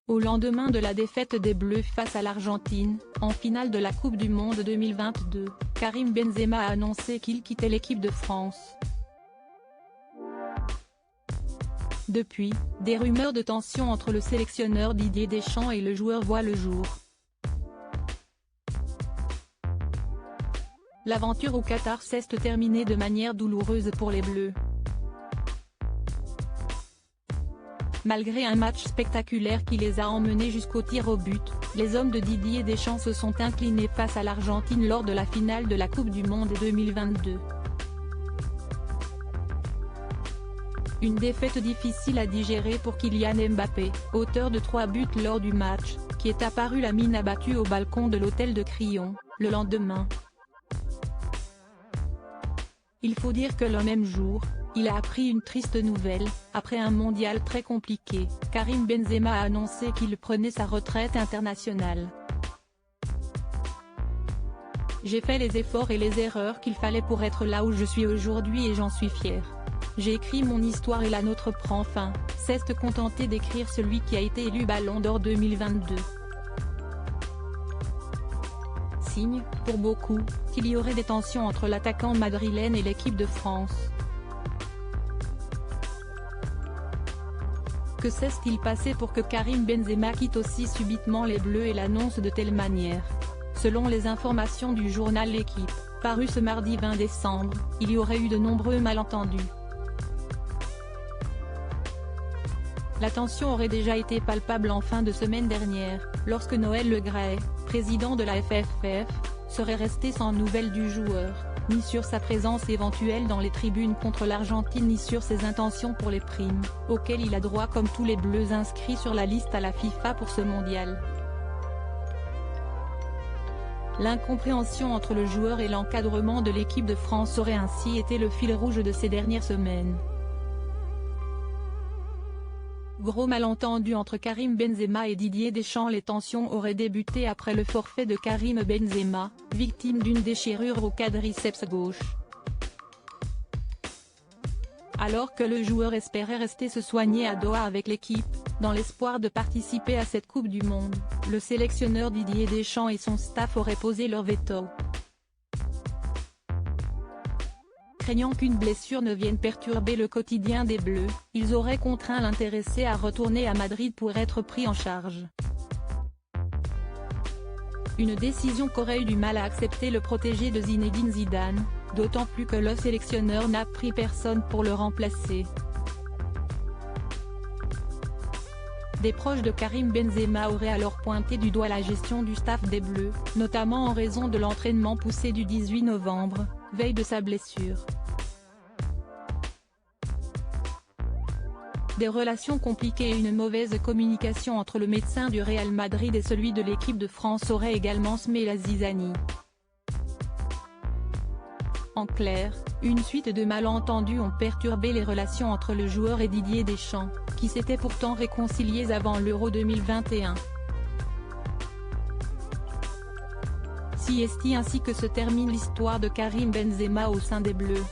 Au lendemain de la défaite des Bleus face à l'Argentine, en finale de la Coupe du Monde 2022, Karim Benzema a annoncé qu'il quittait l'équipe de France. Depuis, des rumeurs de tension entre le sélectionneur Didier Deschamps et le joueur voient le jour. L'aventure au Qatar s'est terminée de manière douloureuse pour les Bleus. Malgré un match spectaculaire qui les a emmenés jusqu'au tir au but, les hommes de Didier Deschamps se sont inclinés face à l'Argentine lors de la finale de la Coupe du Monde 2022. Une défaite difficile à digérer pour Kylian Mbappé, auteur de 3 buts lors du match, qui est apparu la mine abattue au balcon de l'hôtel de Crillon, le lendemain. Il faut dire que le même jour, il a appris une triste nouvelle. Après un mondial très compliqué, Karim Benzema a annoncé qu'il prenait sa retraite internationale. J'ai fait les efforts et les erreurs qu'il fallait pour être là où je suis aujourd'hui et j'en suis fier. J'ai écrit mon histoire et la nôtre prend fin, s'est contenté d'écrire celui qui a été élu Ballon d'Or 2022. Signe, pour beaucoup, qu'il y aurait des tensions entre l'attaquant madrilène et l'équipe de France. Que s'est-il passé pour que Karim Benzema quitte aussi subitement les Bleus et l'annonce de telle manière? Selon les informations du journal L'Équipe, paru ce mardi 20 décembre, il y aurait eu de nombreux malentendus. La tension aurait déjà été palpable en fin de semaine dernière, lorsque Noël Le Graët, président de la FFF, serait resté sans nouvelles du joueur, ni sur sa présence éventuelle dans les tribunes contre l'Argentine ni sur ses intentions pour les primes, auxquelles il a droit comme tous les Bleus inscrits sur la liste à la FIFA pour ce mondial. L'incompréhension entre le joueur et l'encadrement de l'équipe de France aurait ainsi été le fil rouge de ces dernières semaines. Gros malentendu entre Karim Benzema et Didier Deschamps. Les tensions auraient débuté après le forfait de Karim Benzema, victime d'une déchirure au quadriceps gauche. Alors que le joueur espérait rester se soigner à Doha avec l'équipe, dans l'espoir de participer à cette Coupe du Monde, le sélectionneur Didier Deschamps et son staff auraient posé leur veto. Craignant qu'une blessure ne vienne perturber le quotidien des Bleus, ils auraient contraint l'intéressé à retourner à Madrid pour être pris en charge. Une décision qu'aurait eu du mal à accepter le protégé de Zinedine Zidane, d'autant plus que le sélectionneur n'a pris personne pour le remplacer. Des proches de Karim Benzema auraient alors pointé du doigt la gestion du staff des Bleus, notamment en raison de l'entraînement poussé du 18 novembre, veille de sa blessure. Des relations compliquées et une mauvaise communication entre le médecin du Real Madrid et celui de l'équipe de France auraient également semé la zizanie. En clair, une suite de malentendus ont perturbé les relations entre le joueur et Didier Deschamps, qui s'étaient pourtant réconciliés avant l'Euro 2021. C'est ainsi que se termine l'histoire de Karim Benzema au sein des Bleus.